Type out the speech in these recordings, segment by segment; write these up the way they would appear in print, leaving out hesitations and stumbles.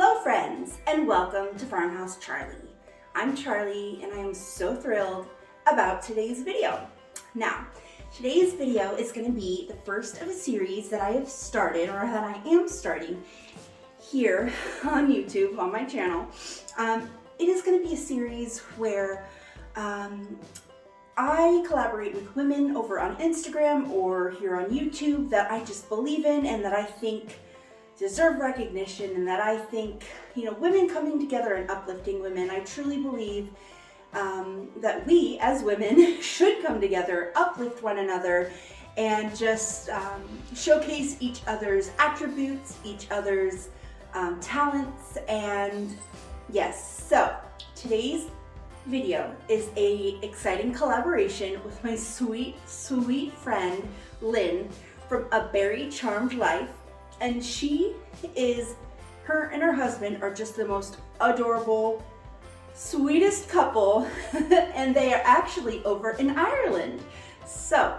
Hello friends, and welcome to Farmhouse Charlie. I'm Charlie and I am so thrilled about today's video. Now, today's video is going to be the first of a series that I have started, or that I am starting here on YouTube, on my channel. It is going to be a series where I collaborate with women over on Instagram or here on YouTube that I just believe in and that I think deserve recognition, and that I think, women coming together and uplifting women. I truly believe that we as women should come together, uplift one another, and just showcase each other's attributes, each other's talents. And yes, so today's video is a exciting collaboration with my sweet friend Lynn from A Berry Charmed Life. And her and her husband are just the most adorable, sweetest couple, and they are actually over in Ireland. So,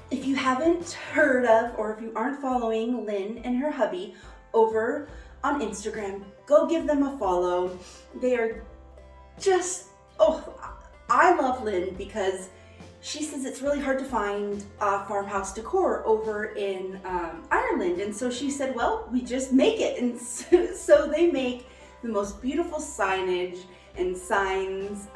if you haven't heard of, or if you aren't following Lynn and her hubby over on Instagram, go give them a follow. They are just, I love Lynn because she says it's really hard to find farmhouse decor over in Ireland. And so she said, well, we just make it. And so they make the most beautiful signage and signs,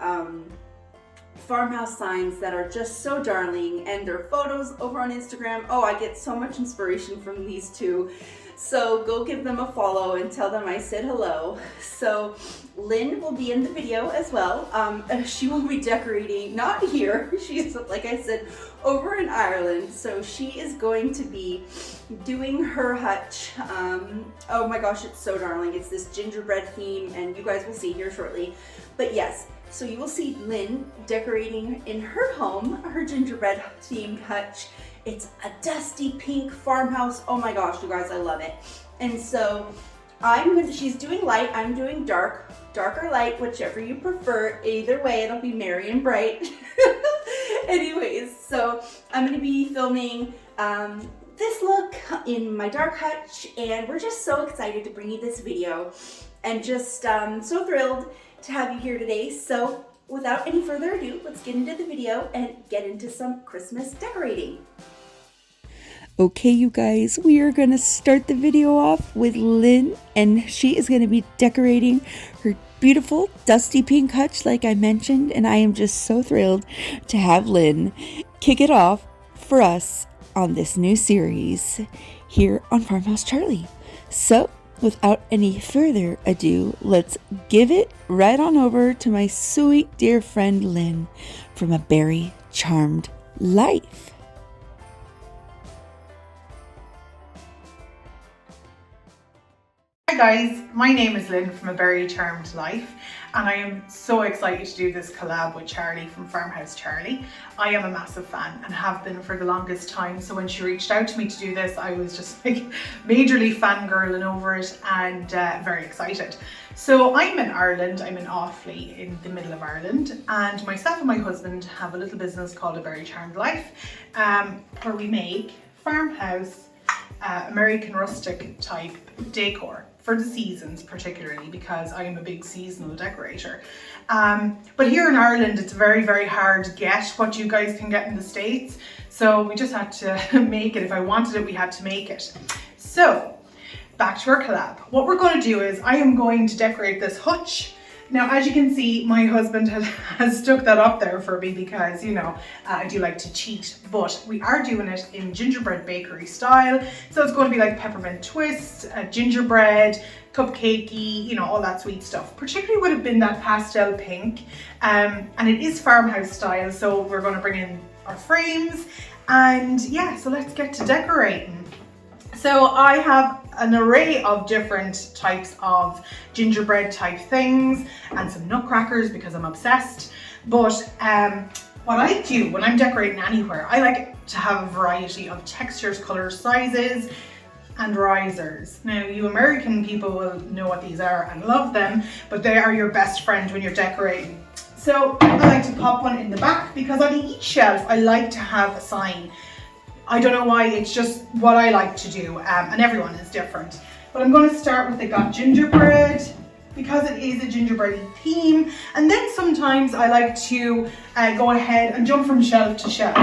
farmhouse signs that are just so darling. And their photos over on Instagram, I get so much inspiration from these two. So go give them a follow and tell them I said hello. So Lynn will be in the video as well. She will be decorating, not here, she's, like I said, over in Ireland. So she is going to be doing her hutch. Oh my gosh, it's so darling. It's this gingerbread theme, and you guys will see here shortly. But yes, so you will see Lynn decorating in her home, her gingerbread themed hutch. It's a dusty pink farmhouse. Oh my gosh, you guys, I love it. And so she's doing light, I'm doing dark or light, whichever you prefer. Either way, it'll be merry and bright. Anyways, so I'm going to be filming this look in my dark hutch, and we're just so excited to bring you this video, and just so thrilled to have you here today. So without any further ado, let's get into the video and get into some Christmas decorating. Okay, you guys, we are going to start the video off with Lynn, and she is going to be decorating her beautiful dusty pink hutch like I mentioned, and I am just so thrilled to have Lynn kick it off for us on this new series here on Farmhouse Charlie. So, without any further ado, let's give it right on over to my sweet dear friend Lynn from A Berry Charmed Life. Hi guys, my name is Lynn from A Berry Charmed Life, and I am so excited to do this collab with Charlie from Farmhouse Charlie. I am a massive fan and have been for the longest time, so when she reached out to me to do this, I was just like majorly fangirling over it and very excited. So I'm in Ireland, I'm in Offaly in the middle of Ireland, and myself and my husband have a little business called A Berry Charmed Life, where we make farmhouse American rustic type decor for the seasons, particularly because I am a big seasonal decorator. But here in Ireland, it's very, very hard to get what you guys can get in the States. So we just had to make it. If I wanted it, we had to make it. So back to our collab. What we're going to do is I am going to decorate this hutch. Now, as you can see, my husband has stuck that up there for me because, I do like to cheat, but we are doing it in gingerbread bakery style. So it's going to be like peppermint twist, gingerbread, cupcakey, all that sweet stuff. Particularly would have been that pastel pink. And it is farmhouse style, so we're going to bring in our frames. And yeah, so let's get to decorating. So I have an array of different types of gingerbread type things and some nutcrackers because I'm obsessed. But what I do when I'm decorating anywhere, I like to have a variety of textures, colors, sizes, and risers. Now, you American people will know what these are and love them, but they are your best friend when you're decorating. So I like to pop one in the back because on each shelf I like to have a sign. I don't know why, it's just what I like to do, and everyone is different. But I'm going to start with I got gingerbread because it is a gingerbread theme. And then sometimes I like to go ahead and jump from shelf to shelf.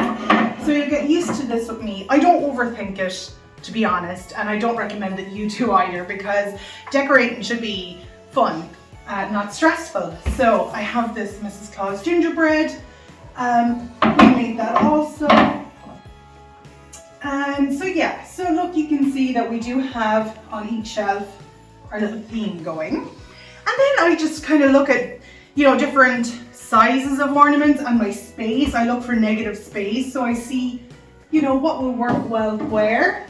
So you'll get used to this with me. I don't overthink it, to be honest, and I don't recommend that you do either, because decorating should be fun, not stressful. So I have this Mrs. Claus gingerbread. We made that also. And so yeah, so look, you can see that we do have on each shelf our little theme going. And then I just kind of look at, you know, different sizes of ornaments and my space. I look for negative space, so I see, you know, what will work well where.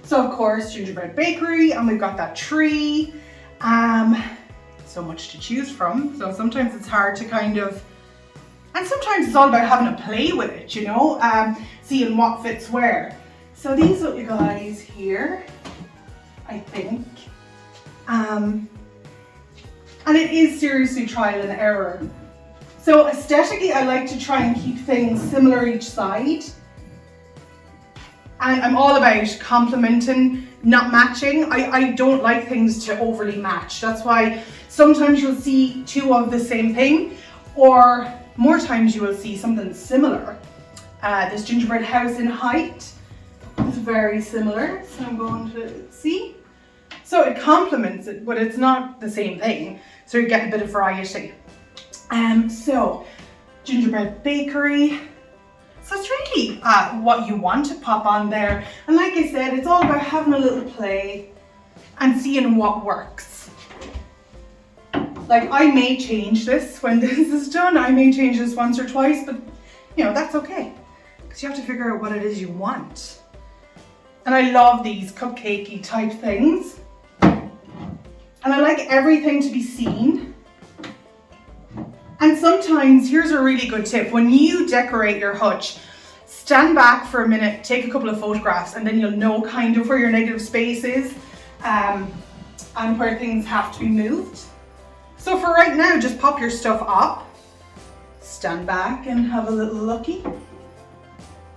So of course, gingerbread bakery, and we've got that tree. So much to choose from. So sometimes it's hard to kind of, and sometimes it's all about having to play with it, you know, seeing what fits where. So these little guys here, I think, and it is seriously trial and error. So aesthetically, I like to try and keep things similar each side. And I'm all about complementing, not matching. I don't like things to overly match. That's why sometimes you'll see two of the same thing, or more times you will see something similar. This gingerbread house in height is very similar. So I'm going to see. So it complements it, but it's not the same thing. So you're getting a bit of variety. So gingerbread bakery. So it's really what you want to pop on there. And like I said, it's all about having a little play and seeing what works. Like, I may change this when this is done. I may change this once or twice, but you know, that's okay. Because you have to figure out what it is you want. And I love these cupcakey type things. And I like everything to be seen. And sometimes, here's a really good tip. When you decorate your hutch, stand back for a minute, take a couple of photographs, and then you'll know kind of where your negative space is and where things have to be moved. So for right now, just pop your stuff up, stand back and have a little looky.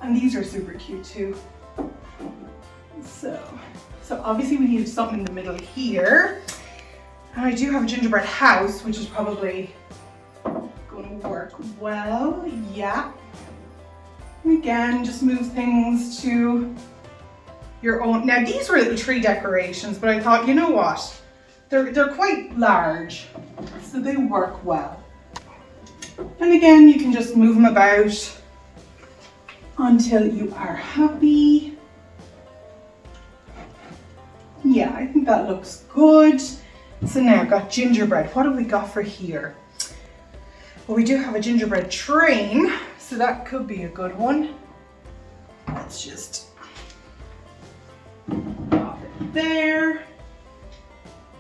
And these are super cute too. So obviously we need something in the middle here. And I do have a gingerbread house, which is probably going to work well, yeah. And again, just move things to your own. Now these were little tree decorations, but I thought, you know what? They're quite large, so they work well. And again, you can just move them about until you are happy. Yeah, I think that looks good. So now I've got gingerbread. What have we got for here? Well, we do have a gingerbread train, so that could be a good one. Let's just pop it there.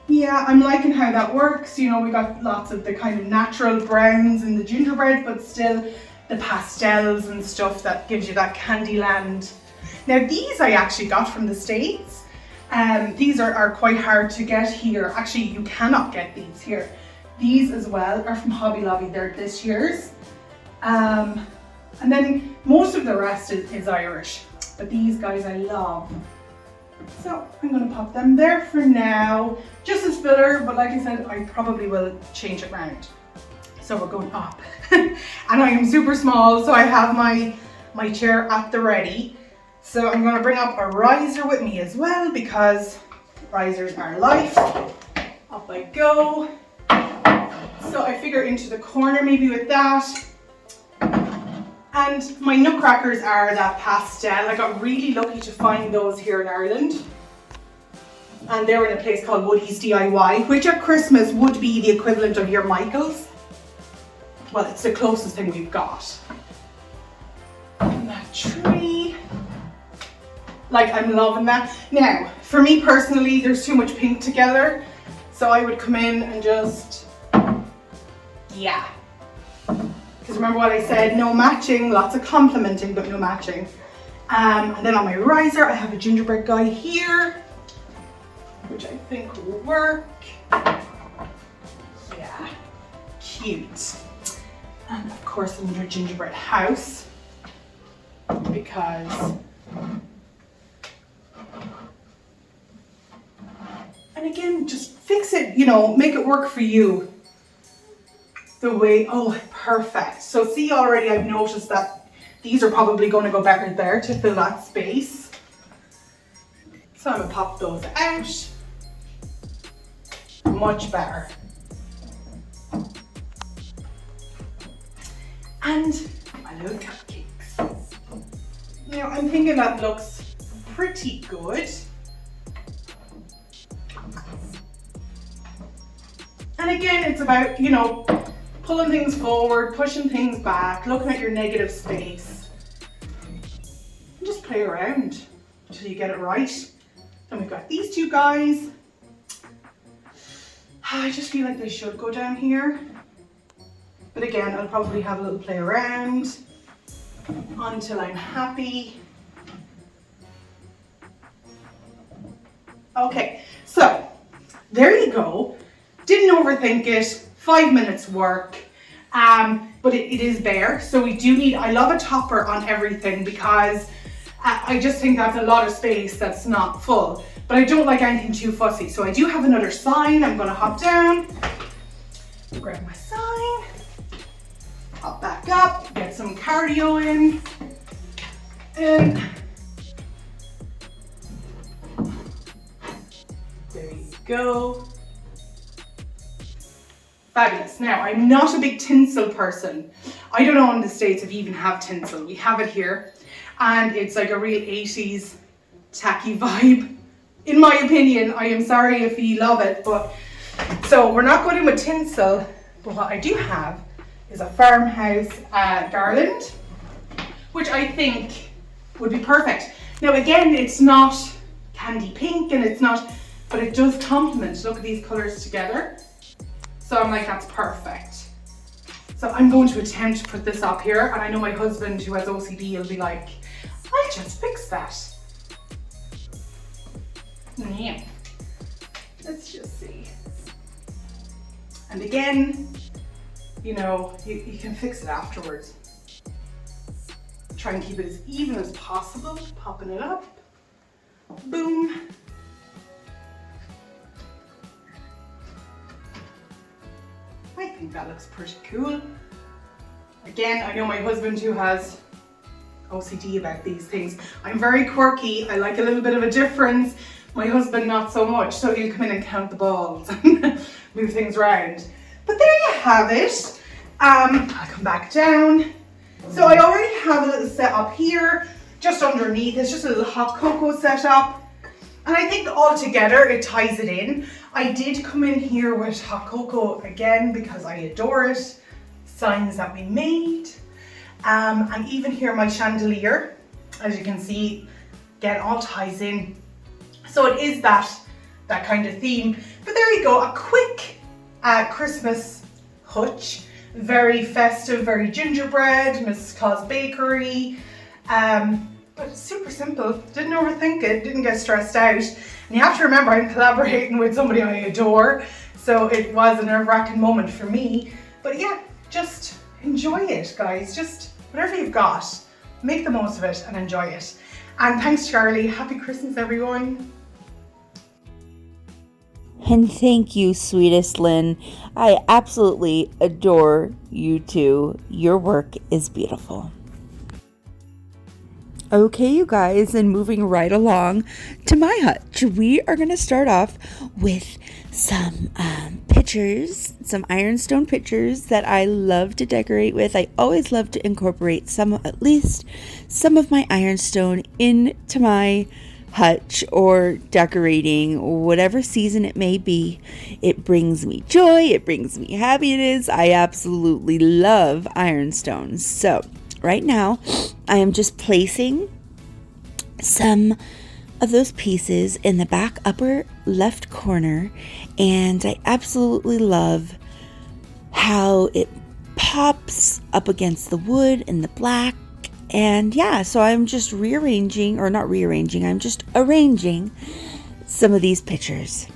Yeah, I'm liking how that works. You know, we got lots of the kind of natural browns in the gingerbread, but still the pastels and stuff that gives you that Candyland. Now these I actually got from the States. These are quite hard to get here. Actually, you cannot get these here. These as well are from Hobby Lobby. They're this year's. And then most of the rest is Irish. But these guys I love. So I'm going to pop them there for now. Just as filler, but like I said, I probably will change it around. So we're going up. And I am super small, so I have my chair at the ready. So I'm going to bring up a riser with me as well, because risers are life. Up I go. So I figure into the corner maybe with that. And my nutcrackers are that pastel. I got really lucky to find those here in Ireland. And they were in a place called Woody's DIY, which at Christmas would be the equivalent of your Michael's. Well, it's the closest thing we've got. And that tree. Like, I'm loving that. Now, for me personally, there's too much pink together. So I would come in and just, yeah. Because remember what I said, no matching, lots of complementing, but no matching. And then on my riser, I have a gingerbread guy here, which I think will work. Yeah, cute. And of course, another gingerbread house, because make it work for you. The way, oh, perfect. So see, already I've noticed that these are probably going to go better there to fill that space. So I'm going to pop those out. Much better. And my little cupcakes. Now I'm thinking that looks pretty good. And again, it's about, pulling things forward, pushing things back, looking at your negative space. And just play around until you get it right. Then we've got these two guys. I just feel like they should go down here. But again, I'll probably have a little play around until I'm happy. Okay, so there you go. Didn't overthink it, 5 minutes work, but it is bare. So we do need, I love a topper on everything because I just think that's a lot of space that's not full, but I don't like anything too fussy. So I do have another sign. I'm gonna hop down, grab my sign, hop back up, get some cardio in, and there you go. Fabulous. Now, I'm not a big tinsel person. I don't know in the States if you even have tinsel. We have it here, and it's like a real 80s tacky vibe. In my opinion, I am sorry if you love it, but so we're not going in with tinsel, but what I do have is a farmhouse garland, which I think would be perfect. Now again, it's not candy pink and it's not, but it does complement. Look at these colors together. So I'm like, that's perfect. So I'm going to attempt to put this up here, and I know my husband who has OCD will be like, I'll just fix that. Yeah. Let's just see. And again, you can fix it afterwards. Try and keep it as even as possible, popping it up. Boom. I think that looks pretty cool. Again, I know my husband who has OCD about these things. I'm very quirky. I like a little bit of a difference. My husband not so much, so he'll come in and count the balls and move things around. But there you have it. I'll come back down. So I already have a little set up here, just underneath. It's just a little hot cocoa set up. And I think all together it ties it in. I did come in here with hot cocoa again because I adore it. Signs that we made. And even here my chandelier, as you can see, again, all ties in. So it is that kind of theme. But there you go, a quick Christmas hutch. Very festive, very gingerbread, Mrs. Claus Bakery. But super simple, didn't overthink it, didn't get stressed out. And you have to remember, I'm collaborating with somebody I adore, so it was a nerve-wracking moment for me. But yeah, just enjoy it, guys. Just whatever you've got, make the most of it and enjoy it. And thanks, Charlie. Happy Christmas, everyone. And thank you, sweetest Lynn. I absolutely adore you two. Your work is beautiful. Okay, you guys, and moving right along to my hutch, we are going to start off with some pictures, some ironstone pictures that I love to decorate with. I always love to incorporate at least some of my ironstone into my hutch or decorating, whatever season it may be. It brings me joy, it brings me happiness. I absolutely love ironstones. So right now, I am just placing some of those pieces in the back upper left corner, and I absolutely love how it pops up against the wood and the black. And yeah, so I'm just I'm just arranging some of these pictures.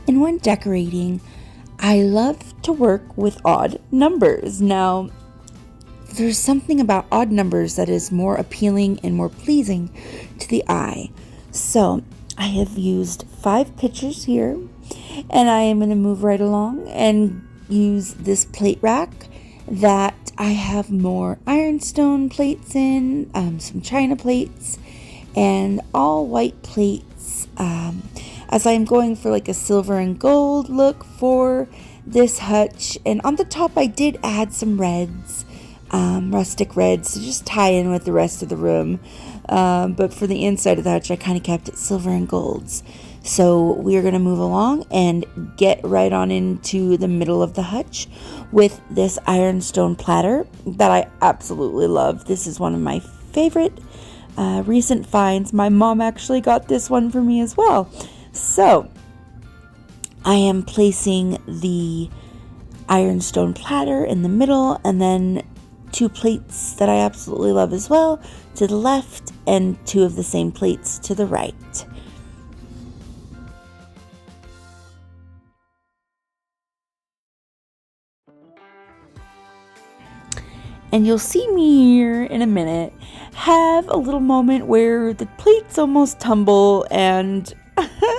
And when decorating, I love to work with odd numbers. Now, there's something about odd numbers that is more appealing and more pleasing to the eye. So I have used 5 pictures here, and I am going to move right along and use this plate rack that I have more ironstone plates in, some china plates, and all white plates, as I'm going for like a silver and gold look for this hutch. And on the top I did add some reds, rustic reds, to just tie in with the rest of the room, but for the inside of the hutch I kind of kept it silver and golds. So we're going to move along and get right on into the middle of the hutch with this ironstone platter that I absolutely love. This is one of my favorite recent finds. My mom actually got this one for me as well. So I am placing the ironstone platter in the middle, and then 2 plates that I absolutely love as well to the left, and 2 of the same plates to the right. And you'll see me here in a minute have a little moment where the plates almost tumble, and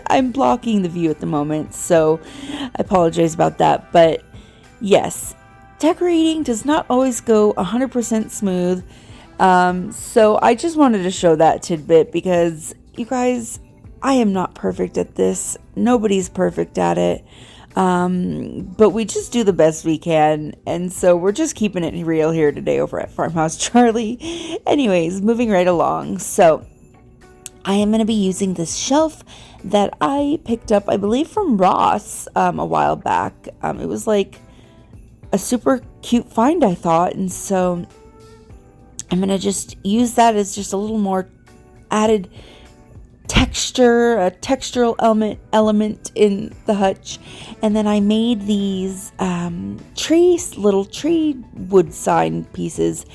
I'm blocking the view at the moment, so I apologize about that. But yes, decorating does not always go 100% smooth. So I just wanted to show that tidbit because, you guys, I am not perfect at this. Nobody's perfect at it. But we just do the best we can, and so we're just keeping it real here today over at Farmhouse Charlie. Anyways, moving right along. So I am going to be using this shelf that I picked up, I believe, from Ross a while back. It was like a super cute find, I thought, and so I'm going to just use that as just a little more added texture, a textural element in the hutch. And then I made these little tree wood sign pieces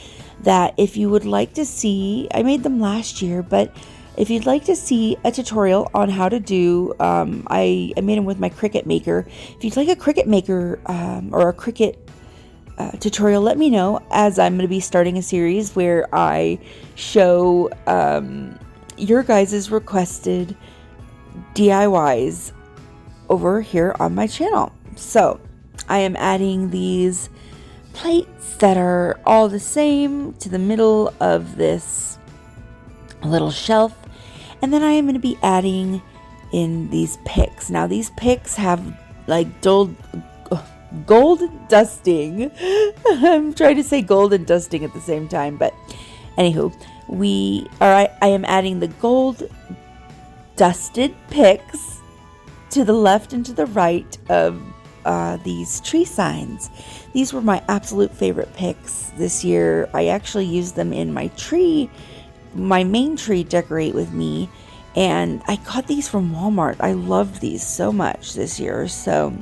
that, if you would like to see, I made them last year, but if you'd like to see a tutorial on how to do, I made them with my Cricut maker. If you'd like a Cricut maker or a Cricut tutorial, let me know, as I'm going to be starting a series where I show your guys' requested DIYs over here on my channel. So I am adding these plates that are all the same to the middle of this little shelf, and then I am going to be adding in these picks. Now these picks have like gold dusting. I'm trying to say gold and dusting at the same time, but anywho, I am adding the gold dusted picks to the left and to the right of these tree signs. These were my absolute favorite picks this year. I actually used them in my main tree Decorate With Me, and I got these from Walmart. I loved these so much this year. So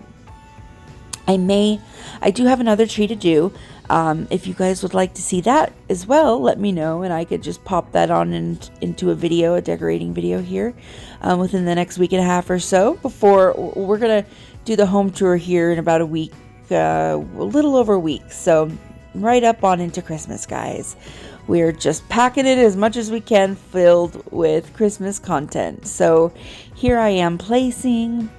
I do have another tree to do. If you guys would like to see that as well, let me know, and I could just pop that on into a decorating video here within the next week and a half or so, before we're going to do the home tour here in about a week, a little over a week. So right up on into Christmas, guys. We're just packing it as much as we can, filled with Christmas content. So here I am placing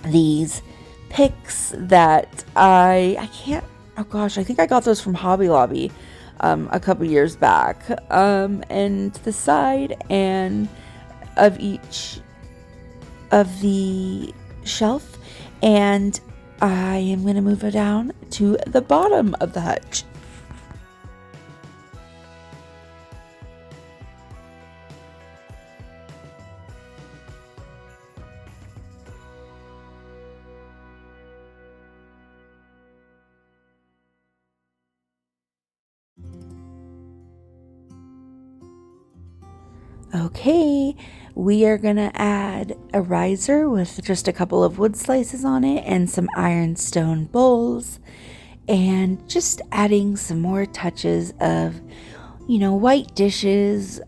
these picks that I think I got those from Hobby Lobby a couple years back, and the side and of each of the shelf, and I am going to move it down to the bottom of the hutch. Okay, we are going to add a riser with just a couple of wood slices on it and some ironstone bowls, and just adding some more touches of, white dishes,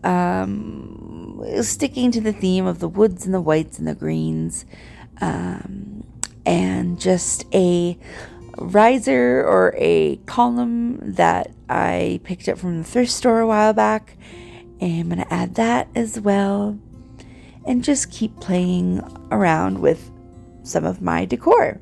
sticking to the theme of the woods and the whites and the greens. and just a riser or a column that I picked up from the thrift store a while back. And I'm going to add that as well and just keep playing around with some of my decor.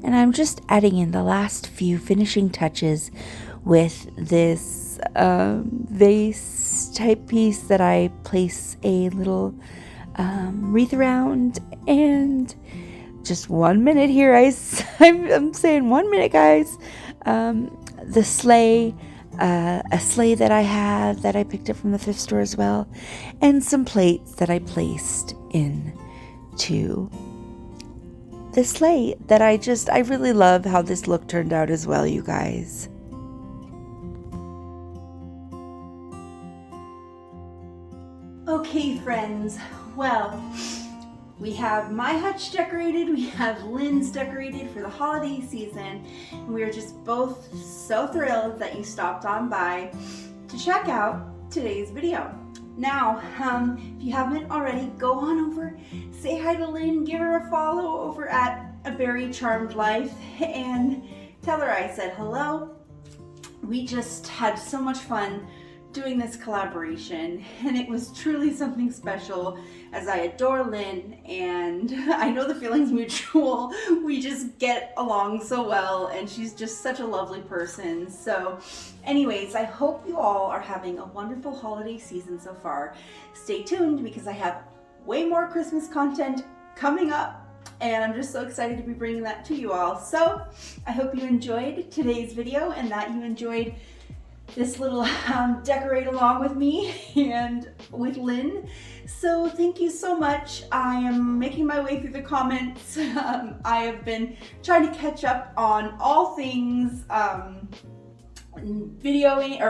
And I'm just adding in the last few finishing touches with this vase type piece that I place a little wreath around. And just 1 minute here, I'm saying 1 minute, guys. The sleigh, a sleigh that I have that I picked up from the thrift store as well, and some plates that I placed into the sleigh that I really love how this look turned out as well, you guys. Okay, friends, well, we have my hutch decorated, we have Lynn's decorated for the holiday season, and we are just both so thrilled that you stopped on by to check out today's video. Now, if you haven't already, go on over, say hi to Lynn, give her a follow over at A Berry Charmed Life, and tell her I said hello. We just had so much fun doing this collaboration, and it was truly something special, as I adore Lynn and I know the feeling's mutual. We just get along so well, and she's just such a lovely person. So anyways, I hope you all are having a wonderful holiday season so far. Stay tuned because I have way more Christmas content coming up, and I'm just so excited to be bringing that to you all. So I hope you enjoyed today's video and that you enjoyed this little decorate along with me and with Lynn. So thank you so much. I am making my way through the comments. I have been trying to catch up on all things videoing.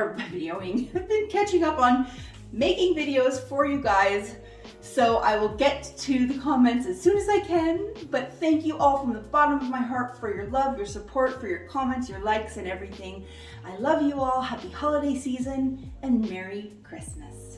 I've been catching up on making videos for you guys. So I will get to the comments as soon as I can, but thank you all from the bottom of my heart for your love, your support, for your comments, your likes, and everything. I love you all. Happy holiday season and Merry Christmas.